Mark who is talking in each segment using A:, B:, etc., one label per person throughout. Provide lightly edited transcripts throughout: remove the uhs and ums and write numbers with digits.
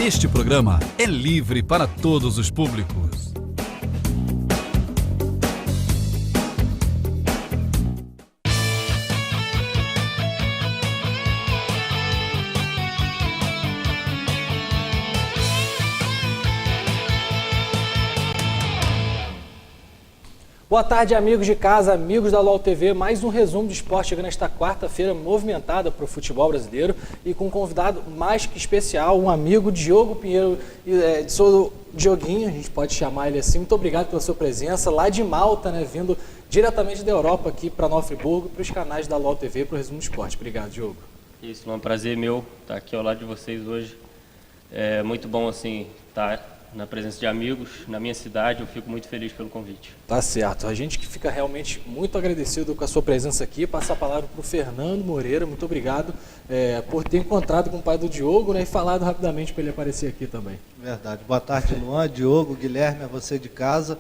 A: Este programa é livre para todos os públicos.
B: Boa tarde, amigos de casa, amigos da LOL TV. Mais um resumo do esporte chegando nesta quarta-feira movimentada para o futebol brasileiro e com um convidado mais que especial, um amigo, Diogo Pinheiro, sou Dioguinho, a gente pode chamar ele assim. Muito obrigado pela sua presença, lá de Malta, né, vindo diretamente da Europa aqui para Nova Friburgo, para os canais da LOL TV, para o resumo do esporte. Obrigado, Diogo.
C: Isso, é um prazer meu estar aqui ao lado de vocês hoje. É muito bom, assim, estar na presença de amigos na minha cidade. Eu fico muito feliz pelo convite.
B: Tá certo. A gente que fica realmente muito agradecido com a sua presença aqui. Passar a palavra para o Fernando Moreira. Muito obrigado por ter encontrado com o pai do Diogo, né, e falado rapidamente para ele aparecer aqui também.
D: Verdade. Boa tarde, Luan, Diogo, Guilherme, a você de casa.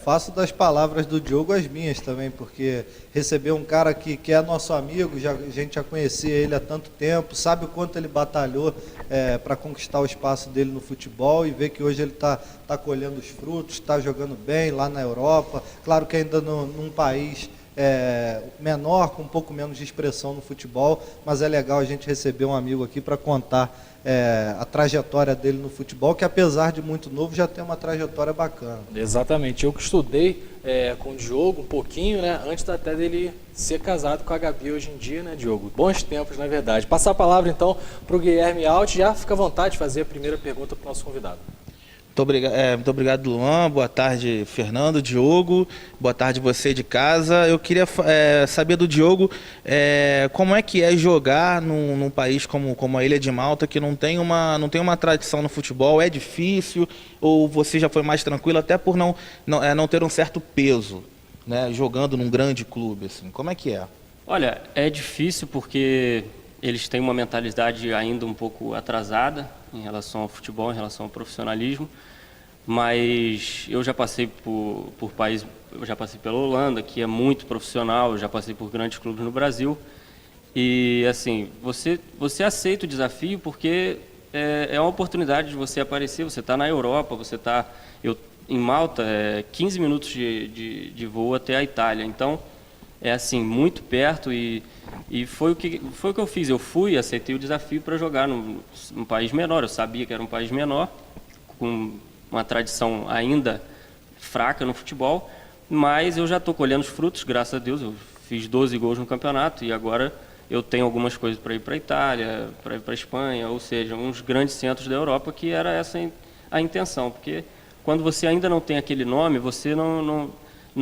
D: Faço das palavras do Diogo as minhas também, porque receber um cara que é nosso amigo, a gente já conhecia ele há tanto tempo, sabe o quanto ele batalhou para conquistar o espaço dele no futebol, e ver que hoje ele está colhendo os frutos, está jogando bem lá na Europa, claro que ainda num país menor, com um pouco menos de expressão no futebol, mas é legal a gente receber um amigo aqui para contar a trajetória dele no futebol, que apesar de muito novo, já tem uma trajetória bacana.
B: Exatamente, eu que estudei com o Diogo um pouquinho, né, antes até dele ser casado com a Gabi hoje em dia, né, Diogo? Bons tempos, na verdade. Passar a palavra então para o Guilherme Alt, já fica à vontade de fazer a primeira pergunta para o nosso convidado.
E: Muito obrigado, Luan. Boa tarde, Fernando, Diogo. Boa tarde, você de casa. Eu queria saber do Diogo como é que é jogar num país como a Ilha de Malta, que não tem uma tradição no futebol. É difícil ou você já foi mais tranquilo, até por não ter um certo peso, né, jogando num grande clube, assim? Como é que é?
C: Olha, é difícil porque eles têm uma mentalidade ainda um pouco atrasada em relação ao futebol, em relação ao profissionalismo, mas eu já passei por países, eu já passei pela Holanda, que é muito profissional, eu já passei por grandes clubes no Brasil, e assim, você aceita o desafio porque é uma oportunidade de você aparecer. Você está na Europa, em Malta, 15 minutos de voo até a Itália, então é assim, muito perto, e foi o que eu fiz. Eu aceitei o desafio para jogar num país menor. Eu sabia que era um país menor, com uma tradição ainda fraca no futebol, mas eu já estou colhendo os frutos, graças a Deus. Eu fiz 12 gols no campeonato e agora eu tenho algumas coisas para ir para a Itália, para ir para a Espanha, ou seja, uns grandes centros da Europa, que era essa a intenção, porque quando você ainda não tem aquele nome, você não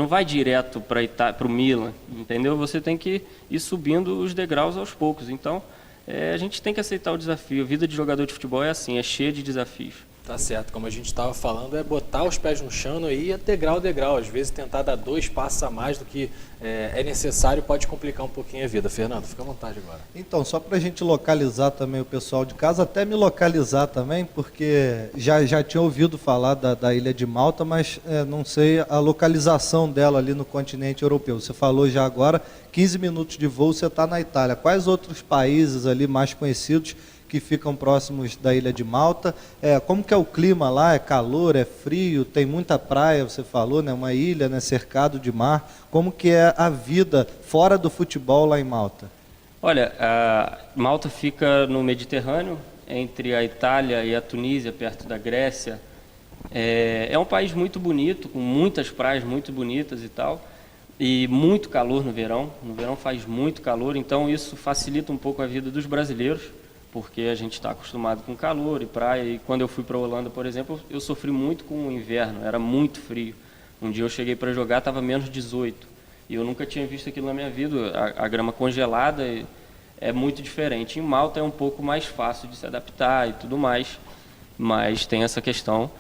C: vai direto para o Milan, entendeu? Você tem que ir subindo os degraus aos poucos. Então, a gente tem que aceitar o desafio. A vida de jogador de futebol é assim, é cheia de desafios.
B: Tá certo, como a gente estava falando, é botar os pés no chão e ir degrau a degrau. Às vezes tentar dar 2 passos a mais do que é necessário pode complicar um pouquinho a vida. Fernando, fica à vontade agora.
D: Então, só para a gente localizar também o pessoal de casa, até me localizar também, porque já tinha ouvido falar da Ilha de Malta, mas não sei a localização dela ali no continente europeu. Você falou já agora, 15 minutos de voo, você está na Itália. Quais outros países ali mais conhecidos que ficam próximos da Ilha de Malta? Como que é o clima lá? É calor, é frio, tem muita praia, você falou, né? Uma ilha, né? Cercado de mar. Como que é a vida fora do futebol lá em Malta?
C: Olha, Malta fica no Mediterrâneo, entre a Itália e a Tunísia, perto da Grécia. É um país muito bonito, com muitas praias muito bonitas e tal, e muito calor no verão. No verão faz muito calor, então isso facilita um pouco a vida dos brasileiros, porque a gente está acostumado com calor e praia. E quando eu fui para a Holanda, por exemplo, eu sofri muito com o inverno, era muito frio. Um dia eu cheguei para jogar, estava menos 18, e eu nunca tinha visto aquilo na minha vida. A grama congelada é muito diferente. Em Malta é um pouco mais fácil de se adaptar e tudo mais, mas tem essa questão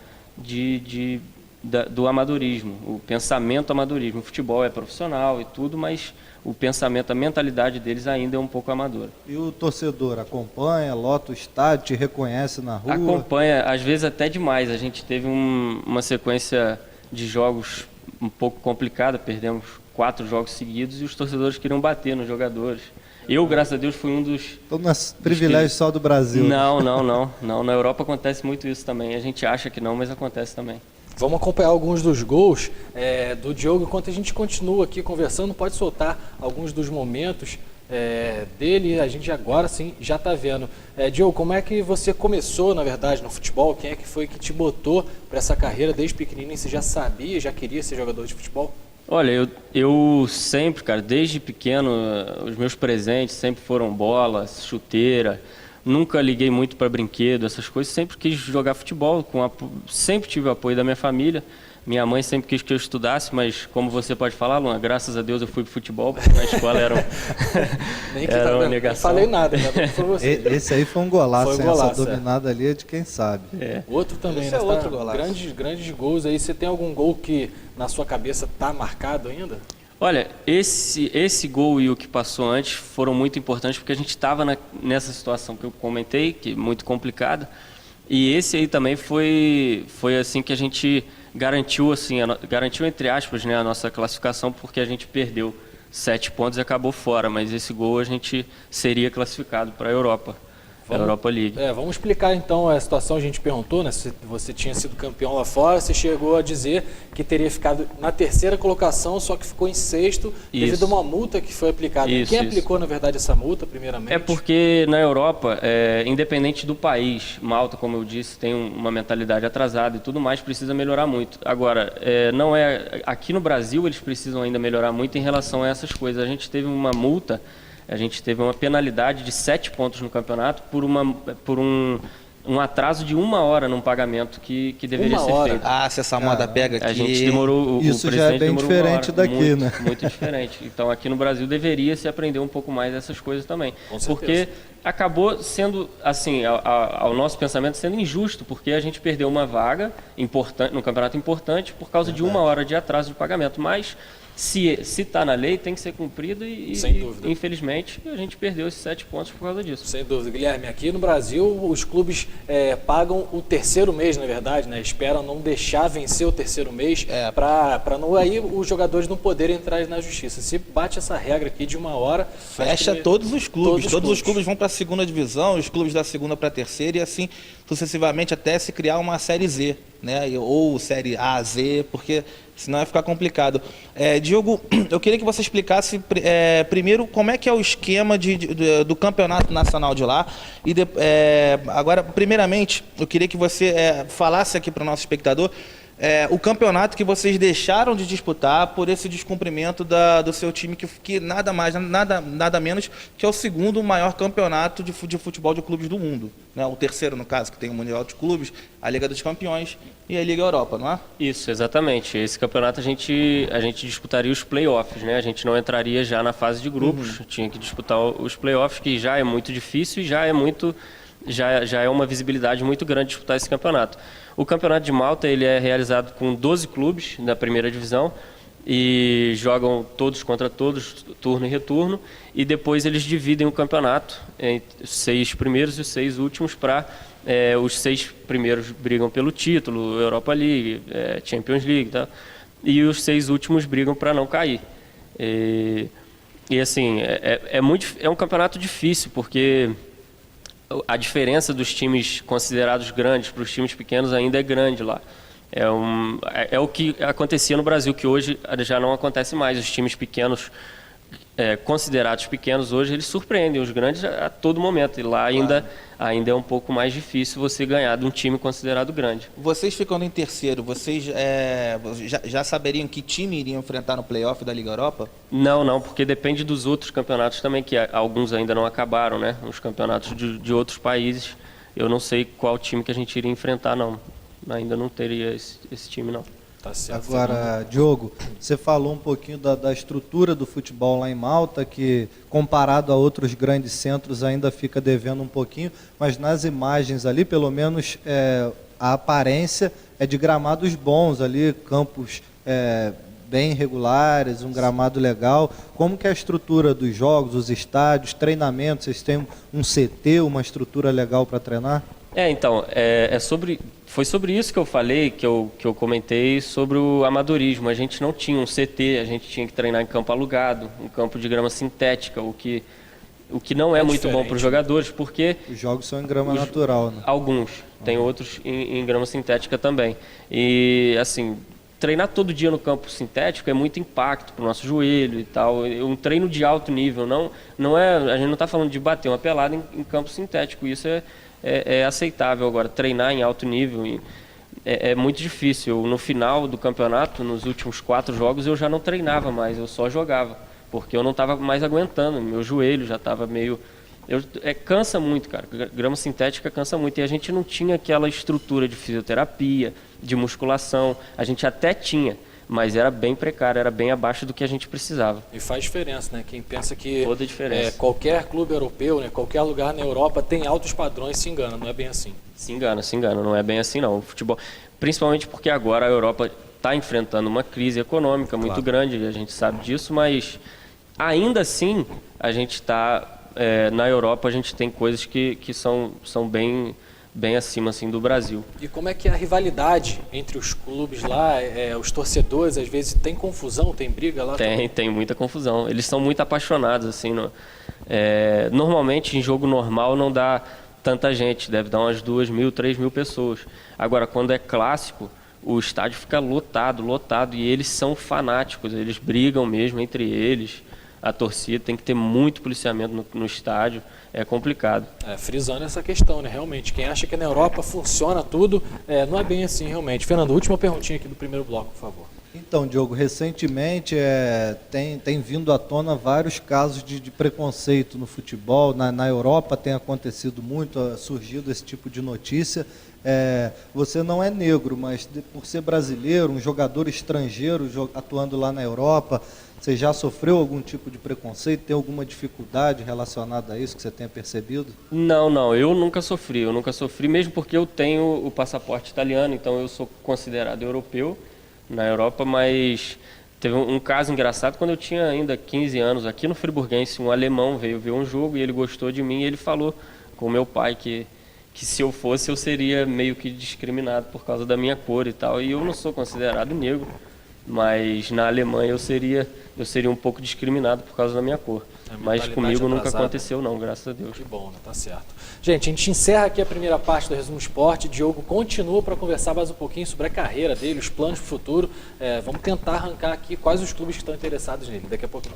C: do amadorismo, o pensamento amadorismo. O futebol é profissional e tudo, mas o pensamento, a mentalidade deles ainda é um pouco amadora.
D: E o torcedor acompanha, lota o estádio, te reconhece na rua?
C: Acompanha, às vezes até demais. A gente teve uma sequência de jogos um pouco complicada, perdemos 4 jogos seguidos e os torcedores queriam bater nos jogadores. Eu, graças a Deus, fui um dos...
D: Então não é privilégio só do Brasil.
C: Não. Na Europa acontece muito isso também. A gente acha que não, mas acontece também.
B: Vamos acompanhar alguns dos gols do Diogo. Enquanto a gente continua aqui conversando, pode soltar alguns dos momentos dele. A gente agora sim já está vendo. Diogo, como é que você começou, na verdade, no futebol? Quem é que foi que te botou para essa carreira desde pequenininho? Você já sabia, já queria ser jogador de futebol?
C: Olha, eu sempre, cara, desde pequeno, os meus presentes sempre foram bolas, chuteira. Nunca liguei muito para brinquedo, essas coisas. Sempre quis jogar futebol, sempre tive o apoio da minha família. Minha mãe sempre quis que eu estudasse, mas como você pode falar, Luan, graças a Deus eu fui pro futebol, porque na escola era uma negação.
B: Não falei nada, foi você.
D: Esse aí foi um golaço,
B: Foi um golaço,
D: essa dominada ali é de quem sabe.
B: Outro também,
D: Esse
B: né?
D: é outro golaço.
B: Grandes gols aí. Você tem algum gol que na sua cabeça tá marcado ainda?
C: Olha, esse gol e o que passou antes foram muito importantes porque a gente estava nessa situação que eu comentei, que é muito complicada. E esse aí também foi assim que a gente garantiu, assim, garantiu entre aspas, né, a nossa classificação, porque a gente perdeu 7 pontos e acabou fora. Mas esse gol a gente seria classificado para a Europa. Europa League.
B: Vamos explicar então a situação. A gente perguntou, né, se você tinha sido campeão lá fora. Você chegou a dizer que teria ficado na 3ª colocação, só que ficou em 6º devido a uma multa que foi aplicada. Quem aplicou, na verdade, essa multa, primeiramente?
C: É porque na Europa, independente do país, Malta, como eu disse, tem uma mentalidade atrasada e tudo mais, precisa melhorar muito. Agora, aqui no Brasil eles precisam ainda melhorar muito em relação a essas coisas. A gente teve uma multa. A gente teve uma penalidade de 7 pontos no campeonato por um atraso de 1 hora num pagamento que deveria ser feito.
E: Se essa moda pega aqui...
C: A gente demorou...
D: Isso já é bem diferente daqui, né?
C: Muito diferente. Então, aqui no Brasil deveria se aprender um pouco mais dessas coisas também. Porque acabou sendo, assim, ao nosso pensamento, sendo injusto, porque a gente perdeu uma vaga importante, no campeonato importante por causa de 1 hora de atraso de pagamento. Mas... Se está na lei, tem que ser cumprido e infelizmente, a gente perdeu esses 7 pontos por causa disso.
B: Sem dúvida. Guilherme, aqui no Brasil, os clubes pagam o 3º mês, na verdade, né? Esperam não deixar vencer o 3º mês para não aí os jogadores não poderem entrar na justiça. Se bate essa regra aqui de 1 hora...
E: Fecha todos os clubes. Todos os clubes vão para a 2ª divisão, os clubes da 2ª para a 3ª e assim sucessivamente até se criar uma Série Z, né? Ou Série A, Z, porque... senão vai ficar complicado. Diogo, eu queria que você explicasse primeiro como é que é o esquema do campeonato nacional de lá. E agora, primeiramente, eu queria que você falasse aqui para o nosso espectador o campeonato que vocês deixaram de disputar por esse descumprimento do seu time, que nada mais, nada menos que é o 2º maior campeonato de futebol de clubes do mundo. Né? O 3º, no caso, que tem o Mundial de Clubes, a Liga dos Campeões e a Liga Europa, não é?
C: Isso, exatamente. Esse campeonato a gente disputaria os playoffs, né? A gente não entraria já na fase de grupos, tinha que disputar os playoffs, que já é muito difícil e já é uma visibilidade muito grande disputar esse campeonato. O campeonato de Malta ele é realizado com 12 clubes da 1ª divisão e jogam todos contra todos, turno e retorno, e depois eles dividem o campeonato em 6 primeiros e os 6 últimos para os 6 primeiros brigam pelo título, Europa League, Champions League, tá? E os 6 últimos brigam para não cair. E assim, é um campeonato difícil, porque a diferença dos times considerados grandes para os times pequenos ainda é grande lá. É o que acontecia no Brasil, que hoje já não acontece mais. Os times pequenos, considerados pequenos hoje, eles surpreendem os grandes a todo momento. E lá ainda é um pouco mais difícil você ganhar de um time considerado grande.
E: Vocês ficando em 3º, vocês já saberiam que time iriam enfrentar no playoff da Liga Europa?
C: Não, porque depende dos outros campeonatos também, que alguns ainda não acabaram, né? Os campeonatos de outros países. Eu não sei qual time que a gente iria enfrentar, não. Ainda não teria esse time, não.
B: Tá certo.
D: Agora, Diogo, você falou um pouquinho da estrutura do futebol lá em Malta, que comparado a outros grandes centros ainda fica devendo um pouquinho, mas nas imagens ali, pelo menos a aparência é de gramados bons ali, campos bem regulares, um gramado legal. Como que é a estrutura dos jogos, os estádios, treinamentos? Vocês têm um CT, uma estrutura legal para treinar?
C: Então, foi sobre isso que eu falei, que eu comentei sobre o amadorismo. A gente não tinha um CT, a gente tinha que treinar em campo alugado, um campo de grama sintética, o que o que não é muito bom
B: diferente.
C: para os jogadores, porque
D: Os jogos são em grama natural, né?
C: alguns, tem outros em grama sintética também. E assim, treinar todo dia no campo sintético é muito impacto para o nosso joelho e tal. Um treino de alto nível, não é, a gente não está falando de bater uma pelada em campo sintético, isso é aceitável. Agora, treinar em alto nível é muito difícil. No final do campeonato, nos últimos 4 jogos, eu já não treinava mais, eu só jogava, porque eu não estava mais aguentando, meu joelho já estava meio... cansa muito, cara. Grama sintética cansa muito. E a gente não tinha aquela estrutura de fisioterapia, de musculação. A gente até tinha, mas era bem precário, era bem abaixo do que a gente precisava.
B: E faz diferença, né? Quem pensa que
C: Toda a diferença.
B: qualquer clube europeu, né, qualquer lugar na Europa tem altos padrões, se engana, não é bem assim.
C: Se engana. Não é bem assim, não. O futebol, principalmente porque agora a Europa está enfrentando uma crise econômica muito grande, a gente sabe disso, mas ainda assim a gente está... na Europa a gente tem coisas que são bem acima assim, do Brasil.
B: E como é que é a rivalidade entre os clubes lá, os torcedores, às vezes tem confusão, tem briga lá?
C: Tem muita confusão. Eles são muito apaixonados, assim. Normalmente em jogo normal não dá tanta gente, deve dar umas 2.000, 3.000 pessoas. Agora, quando é clássico, o estádio fica lotado, e eles são fanáticos, eles brigam mesmo entre eles. A torcida tem que ter muito policiamento no estádio, é complicado.
B: Frisando essa questão, né? Realmente, quem acha que na Europa funciona tudo, não é bem assim, realmente. Fernando, última perguntinha aqui do primeiro bloco, por favor.
D: Então, Diogo, recentemente tem vindo à tona vários casos de preconceito no futebol. Na Europa tem acontecido muito, surgido esse tipo de notícia. Você não é negro, mas por ser brasileiro, um jogador estrangeiro atuando lá na Europa, você já sofreu algum tipo de preconceito? Tem alguma dificuldade relacionada a isso que você tenha percebido?
C: Não, eu nunca sofri, mesmo porque eu tenho o passaporte italiano, então eu sou considerado europeu na Europa, mas teve um caso engraçado quando eu tinha ainda 15 anos, aqui no Friburguense, um alemão veio ver um jogo e ele gostou de mim e ele falou com o meu pai que se eu fosse eu seria meio que discriminado por causa da minha cor e tal, e eu não sou considerado negro, mas na Alemanha eu seria um pouco discriminado por causa da minha cor. Mas comigo nunca aconteceu não, graças a Deus.
B: Que bom, né? Tá certo. Gente, a gente encerra aqui a primeira parte do Resumo Esporte. Diogo continua para conversar mais um pouquinho sobre a carreira dele, os planos para o futuro. Vamos tentar arrancar aqui quais os clubes que estão interessados nele. Daqui a pouquinho.